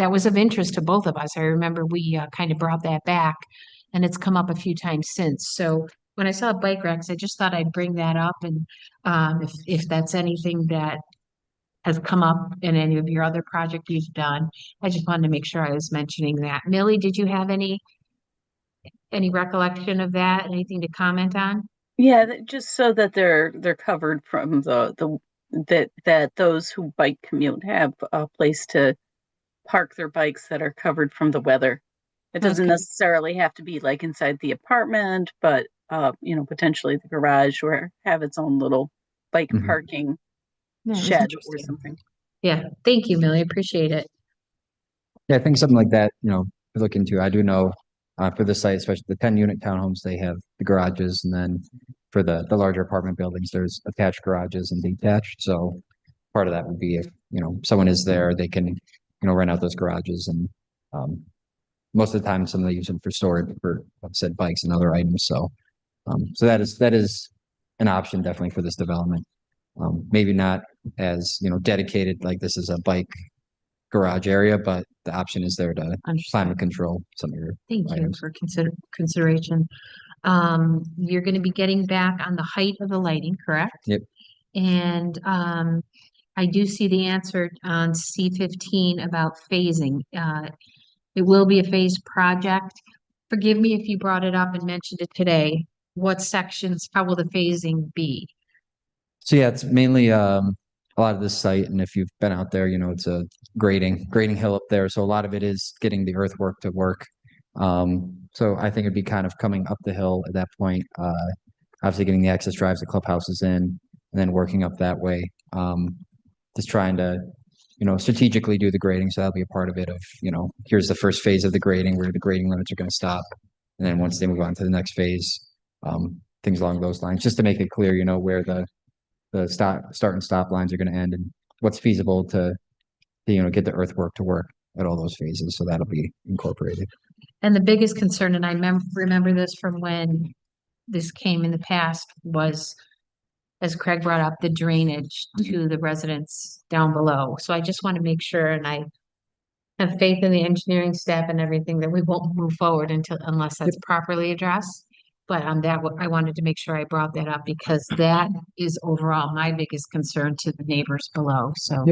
[SPEAKER 1] was of interest to both of us. I remember we kind of brought that back, and it's come up a few times since. So when I saw bike racks, I just thought I'd bring that up, and if that's anything that has come up in any of your other projects you've done, I just wanted to make sure I was mentioning that. Millie, did you have any recollection of that? Anything to comment on?
[SPEAKER 3] Yeah, just so that they're covered from that those who bike commute have a place to park their bikes that are covered from the weather. It doesn't necessarily have to be like inside the apartment, but potentially the garage, or have its own little bike parking shed or something.
[SPEAKER 1] Yeah, thank you, Millie. Appreciate it.
[SPEAKER 10] Yeah, I think something like that, to look into. I do know for the site, especially the 10-unit townhomes, they have the garages, and then for the larger apartment buildings, there's attached garages and detached. So part of that would be if, someone is there, they can, rent out those garages, and most of the time, some of them use them for storage for, like I said, bikes and other items. So, so that is an option definitely for this development. Maybe not as, dedicated, like this is a bike garage area, but the option is there to climate control some of your
[SPEAKER 1] Thank you
[SPEAKER 10] items.
[SPEAKER 1] for consideration. You're going to be getting back on the height of the lighting, correct?
[SPEAKER 10] Yep.
[SPEAKER 1] And I do see the answer on C15 about phasing. It will be a phased project. Forgive me if you brought it up and mentioned it today. What sections, how will the phasing be?
[SPEAKER 10] So yeah, it's mainly a lot of this site, and if you've been out there, it's a grading hill up there. So a lot of it is getting the earthwork to work. So I think it'd be kind of coming up the hill at that point. Obviously getting the access drives, the clubhouses in, and then working up that way. Just trying to, strategically do the grading. So that'll be a part of it of, here's the first phase of the grading where the grading limits are going to stop. And then once they move on to the next phase, things along those lines, just to make it clear, where the the start and stop lines are gonna end and what's feasible to, get the earthwork to work at all those phases. So that'll be incorporated.
[SPEAKER 1] And the biggest concern, and I remember this from when this came in the past, was, as Craig brought up, the drainage to the residents down below. So I just want to make sure, and I have faith in the engineering staff and everything, that we won't move forward unless that's properly addressed. But I wanted to make sure I brought that up because that is overall my biggest concern to the neighbors below. So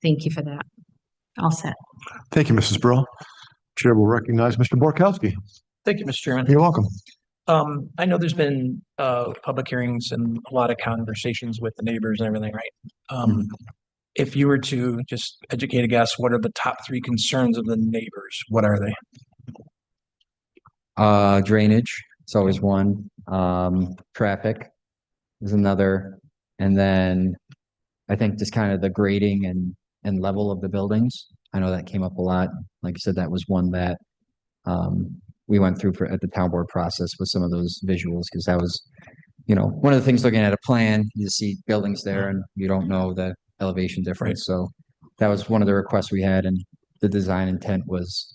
[SPEAKER 1] thank you for that. All set.
[SPEAKER 2] Thank you, Mrs. Brill. Chair will recognize Mr. Borkowski.
[SPEAKER 8] Thank you, Mr. Chairman.
[SPEAKER 2] You're welcome.
[SPEAKER 8] I know there's been public hearings and a lot of conversations with the neighbors and everything, right? If you were to just educate a guess, what are the top 3 concerns of the neighbors? What are they?
[SPEAKER 10] Drainage is always one. Traffic is another. And then I think just kind of the grading and level of the buildings. I know that came up a lot. Like I said, that was one that we went through at the town board process with some of those visuals, because that was, one of the things looking at a plan, you see buildings there and you don't know the elevation difference. So that was one of the requests we had, and the design intent was,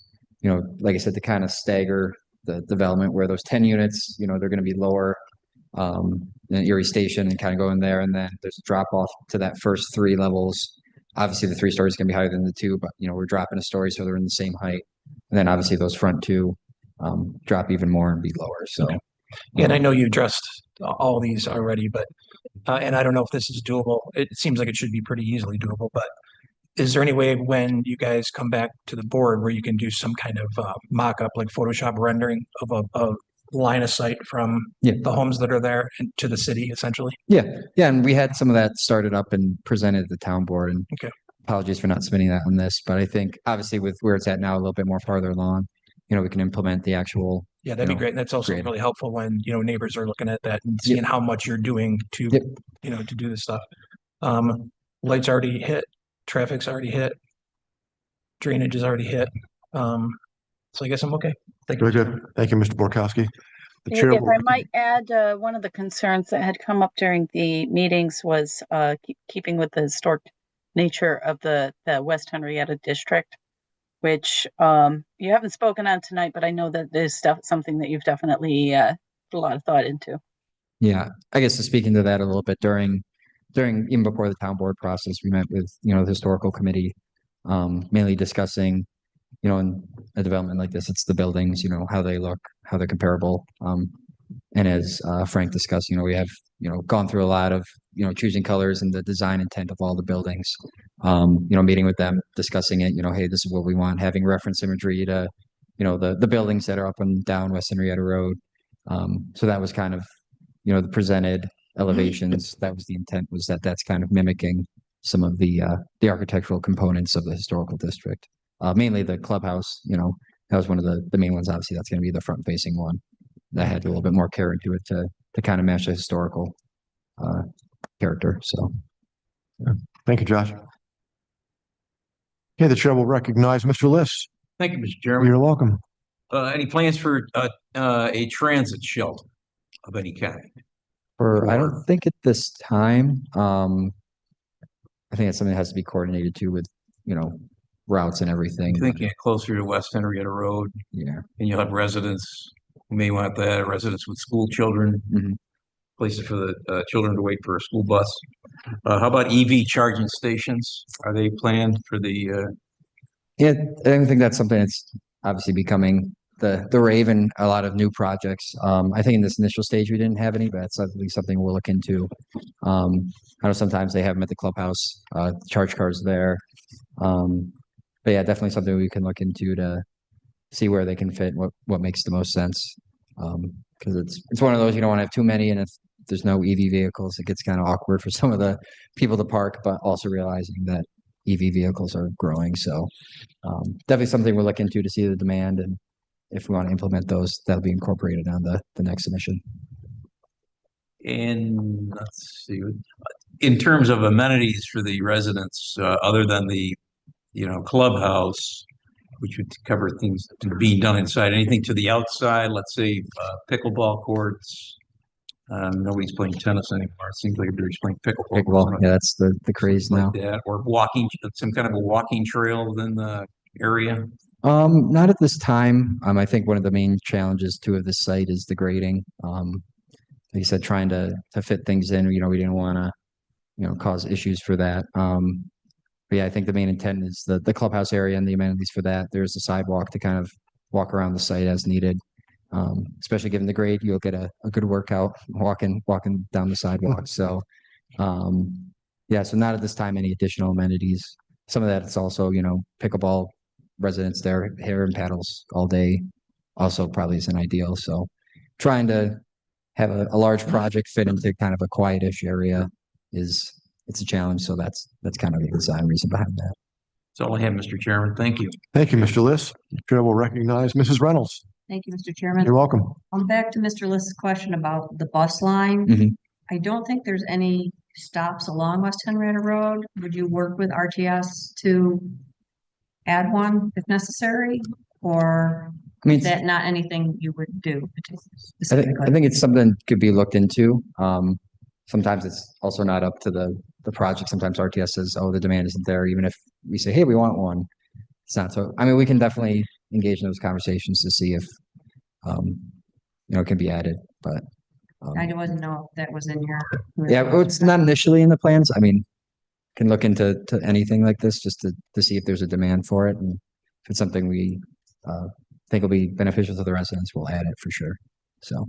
[SPEAKER 10] like I said, to kind of stagger the development where those 10 units, they're going to be lower than Erie Station and kind of go in there. And then there's a drop off to that first 3 levels. Obviously the 3 stories can be higher than the 2, but we're dropping a story so they're in the same height. And then obviously those front 2 drop even more and be lower. So
[SPEAKER 8] Yeah, and I know you addressed all these already, but and I don't know if this is doable. It seems like it should be pretty easily doable, but is there any way when you guys come back to the board where you can do some kind of mock-up, like Photoshop rendering of a line of sight from the homes that are there and to the city, essentially?
[SPEAKER 10] Yeah, and we had some of that started up and presented at the town board, and
[SPEAKER 8] Okay.
[SPEAKER 10] apologies for not submitting that on this, but I think obviously with where it's at now, a little bit more farther along, we can implement the actual.
[SPEAKER 8] Yeah, that'd be great. And that's also
[SPEAKER 10] grid.
[SPEAKER 8] really helpful when, neighbors are looking at that and seeing how much you're doing to, to do this stuff. Lights already hit, traffic's already hit, drainage is already hit. So I guess I'm okay. Thank you.
[SPEAKER 2] Very good. Thank you, Mr. Borkowski. The
[SPEAKER 3] If
[SPEAKER 2] chair
[SPEAKER 3] I
[SPEAKER 2] will,
[SPEAKER 3] might add, one of the concerns that had come up during the meetings was keeping with the historic nature of the West Henrietta district, which you haven't spoken on tonight, but I know that there's something that you've definitely put a lot of thought into.
[SPEAKER 10] Yeah, I guess to speak into that a little bit during even before the town board process, we met with, the historical committee, mainly discussing, in a development like this, it's the buildings, how they look, how they're comparable. And as Frank discussed, we have, gone through a lot of, choosing colors and the design intent of all the buildings. Meeting with them, discussing it, hey, this is what we want, having reference imagery to, the buildings that are up and down West Henrietta Road. So that was kind of, the presented elevations. That was the intent, was that's kind of mimicking some of the architectural components of the historical district. Mainly the clubhouse, that was one of the main ones. Obviously, that's going to be the front facing one that had a little bit more care into it to kind of match the historical character. So,
[SPEAKER 2] thank you, Josh. Okay, the chair will recognize Mr. List.
[SPEAKER 6] Thank you, Mr. Chairman.
[SPEAKER 2] You're welcome.
[SPEAKER 6] Any plans for a transit shelter of any kind?
[SPEAKER 10] I don't think at this time, I think that's something that has to be coordinated too with, routes and everything.
[SPEAKER 6] Thinking closer to West Henrietta Road.
[SPEAKER 10] Yeah.
[SPEAKER 6] And you'll have residents who may want that, residents with school children, places for the children to wait for a school bus. How about EV charging stations? Are they planned for the?
[SPEAKER 10] Yeah, I think that's something that's obviously becoming the rave in a lot of new projects. I think in this initial stage we didn't have any, but that's at least something we'll look into. I know sometimes they have them at the clubhouse, charge cars there. But yeah, definitely something we can look into to see where they can fit, what makes the most sense. Because it's one of those, you don't want to have too many, and if there's no EV vehicles, it gets kind of awkward for some of the people to park, but also realizing that EV vehicles are growing. So definitely something we'll look into to see the demand, and if we want to implement those, that'll be incorporated on the next submission.
[SPEAKER 6] And let's see, in terms of amenities for the residents, other than the, clubhouse, which would cover things being done inside, anything to the outside, let's say pickleball courts, Nobody's playing tennis anymore. It seems like everybody's playing pickleball.
[SPEAKER 10] Pickleball, yeah, that's the craze now.
[SPEAKER 6] Like that, or walking, some kind of a walking trail within the area.
[SPEAKER 10] Not at this time. I think one of the main challenges too of this site is the grading. Like you said, trying to fit things in, we didn't want to, cause issues for that. But yeah, I think the main intent is the clubhouse area and the amenities for that. There's a sidewalk to kind of walk around the site as needed. Especially given the grade, you'll get a good workout walking down the sidewalk. So, yeah, so not at this time, any additional amenities. Some of that it's also, pickleball residents there, hair and paddles all day also probably isn't ideal. So trying to have a large project fit into kind of a quietish area it's a challenge. So that's kind of the design reason behind that.
[SPEAKER 6] That's all I have, Mr. Chairman. Thank you.
[SPEAKER 2] Thank you, Mr. Liss. Chair will recognize Mrs. Reynolds.
[SPEAKER 13] Thank you, Mr. Chairman.
[SPEAKER 2] You're welcome.
[SPEAKER 13] Back to Mr. List's question about the bus line.
[SPEAKER 10] Mhm.
[SPEAKER 13] I don't think there's any stops along West Henrietta Road. Would you work with RTS to add one if necessary? Or
[SPEAKER 10] I mean,
[SPEAKER 13] is that not anything you would do
[SPEAKER 10] I
[SPEAKER 13] specifically?
[SPEAKER 10] think it's something could be looked into. Sometimes it's also not up to the project. Sometimes RTS says, oh, the demand isn't there. Even if we say, hey, we want one, it's not. So, I mean, we can definitely engage in those conversations to see if, it can be added, but.
[SPEAKER 13] I wasn't know if that was in your.
[SPEAKER 10] Yeah, well, it's not initially in the plans. I mean, can look into anything like this just to see if there's a demand for it. And if it's something we think will be beneficial to the residents, we'll add it for sure. So.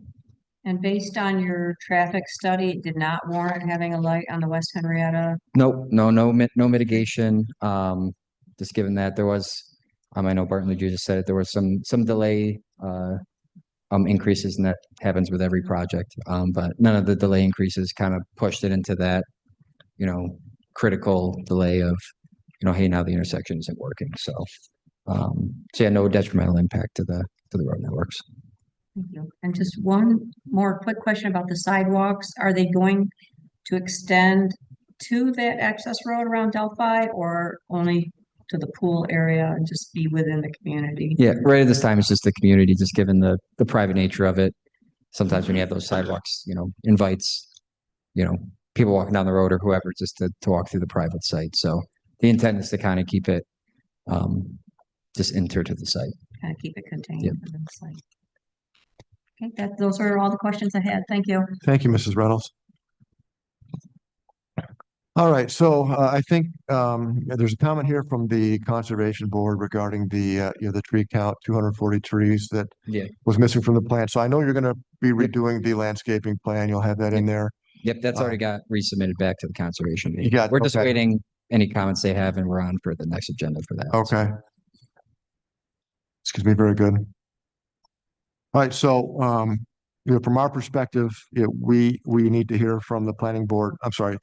[SPEAKER 13] And based on your traffic study, it did not warrant having a light on the West Henrietta.
[SPEAKER 10] No mitigation. Just given that there was, I know Barton Lejeune just said it, there was some delay, increases, and that happens with every project. But none of the delay increases kind of pushed it into that, critical delay of, hey, now the intersection isn't working. So, so yeah, no detrimental impact to the road networks.
[SPEAKER 13] Thank you. And just one more quick question about the sidewalks. Are they going to extend to that access road around Delphi or only to the pool area and just be within the community?
[SPEAKER 10] Yeah, right at this time, it's just the community, just given the private nature of it. Sometimes when you have those sidewalks, invites, people walking down the road or whoever just to walk through the private site. So the intent is to kind of keep it just enter to the site.
[SPEAKER 13] Kind of keep it contained.
[SPEAKER 10] Yep.
[SPEAKER 13] Within the site. Okay, those are all the questions I had. Thank you.
[SPEAKER 2] Thank you, Mrs. Reynolds. All right, so I think there's a comment here from the Conservation Board regarding the tree count, 240 trees that was missing from the plan. So I know you're going to be redoing the landscaping plan. You'll have that in there.
[SPEAKER 10] Yep, that's already got resubmitted back to the conservation.
[SPEAKER 2] We're
[SPEAKER 10] just waiting any comments they have, and we're on for the next agenda for that.
[SPEAKER 2] Okay. Excuse me, very good. All right, so from our perspective, we need to hear from the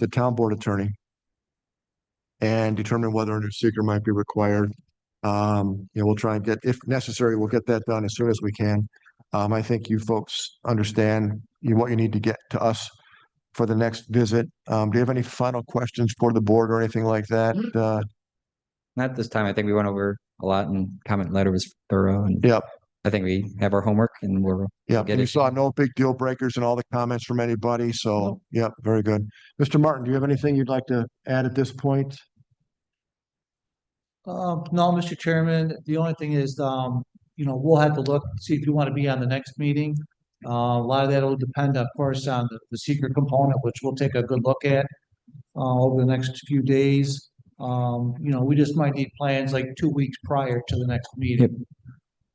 [SPEAKER 2] the town board attorney and determine whether a new seeker might be required. We'll try and get, if necessary, we'll get that done as soon as we can. I think you folks understand what you need to get to us for the next visit. Do you have any final questions for the board or anything like that?
[SPEAKER 10] Not this time. I think we went over a lot, and comment letter was thorough. And
[SPEAKER 2] yep.
[SPEAKER 10] I think we have our homework, and we're
[SPEAKER 2] and you saw no big deal breakers and all the comments from anybody. So, yep, very good. Mr. Martin, do you have anything you'd like to add at this point?
[SPEAKER 11] No, Mr. Chairman, the only thing is, we'll have to look, see if you want to be on the next meeting. A lot of that will depend, of course, on the secret component, which we'll take a good look at over the next few days. We just might need plans like 2 weeks prior to the next meeting.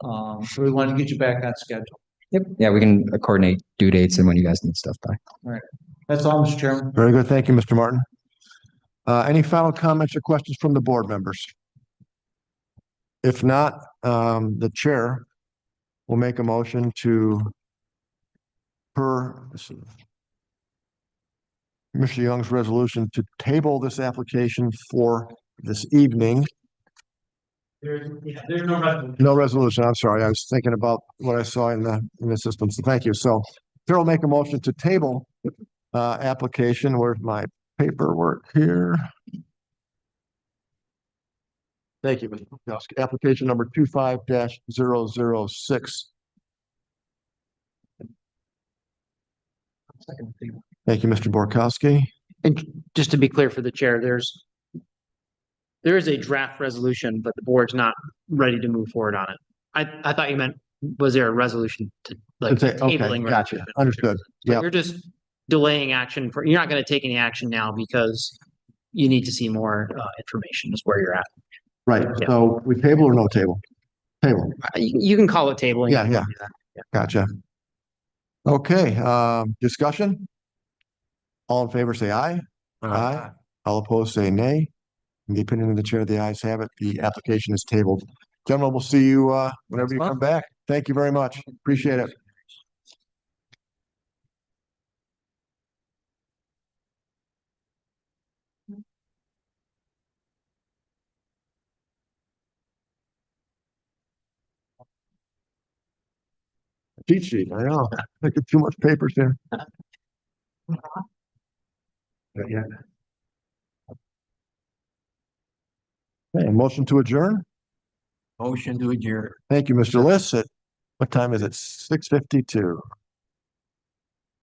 [SPEAKER 11] So we want to get you back on schedule.
[SPEAKER 10] Yep. Yeah, we can coordinate due dates and when you guys need stuff by.
[SPEAKER 11] All right. That's all, Mr. Chairman.
[SPEAKER 2] Very good. Thank you, Mr. Martin. Any final comments or questions from the board members? If not, the chair will make a motion to, per Mr. Young's resolution, to table this application for this evening.
[SPEAKER 11] There's no resolution.
[SPEAKER 2] No resolution. I'm sorry. I was thinking about what I saw in the system. So thank you. So chair will make a motion to table application. Where's my paperwork here? Thank you, Mr. Kukowski. Application number 25-006. Thank you, Mr. Borkowski.
[SPEAKER 7] And just to be clear for the chair, there is a draft resolution, but the board's not ready to move forward on it. I thought you meant, was there a resolution to like
[SPEAKER 2] Okay,
[SPEAKER 7] tabling?
[SPEAKER 2] gotcha.
[SPEAKER 7] resolution?
[SPEAKER 2] Understood.
[SPEAKER 7] So
[SPEAKER 2] Yep.
[SPEAKER 7] you're just delaying action you're not going to take any action now because you need to see more information is where you're at.
[SPEAKER 2] Right.
[SPEAKER 7] Yeah.
[SPEAKER 2] So we table or no table? Table.
[SPEAKER 7] You can call it tabling.
[SPEAKER 2] Yeah,
[SPEAKER 7] if you
[SPEAKER 2] yeah.
[SPEAKER 7] wanna do that. Yeah.
[SPEAKER 2] Gotcha. Okay, discussion? All in favor, say aye. Aye. All opposed, say nay. In the opinion of the chair, the ayes have it. The application is tabled. Gentlemen, we'll see you whenever you come back. Thank you very much. Appreciate it. Cheat sheet, I know. Making too much papers here. Yeah. Okay, motion to adjourn.
[SPEAKER 6] Motion to adjourn.
[SPEAKER 2] Thank you, Mr. Liss. What time is it? 6:52.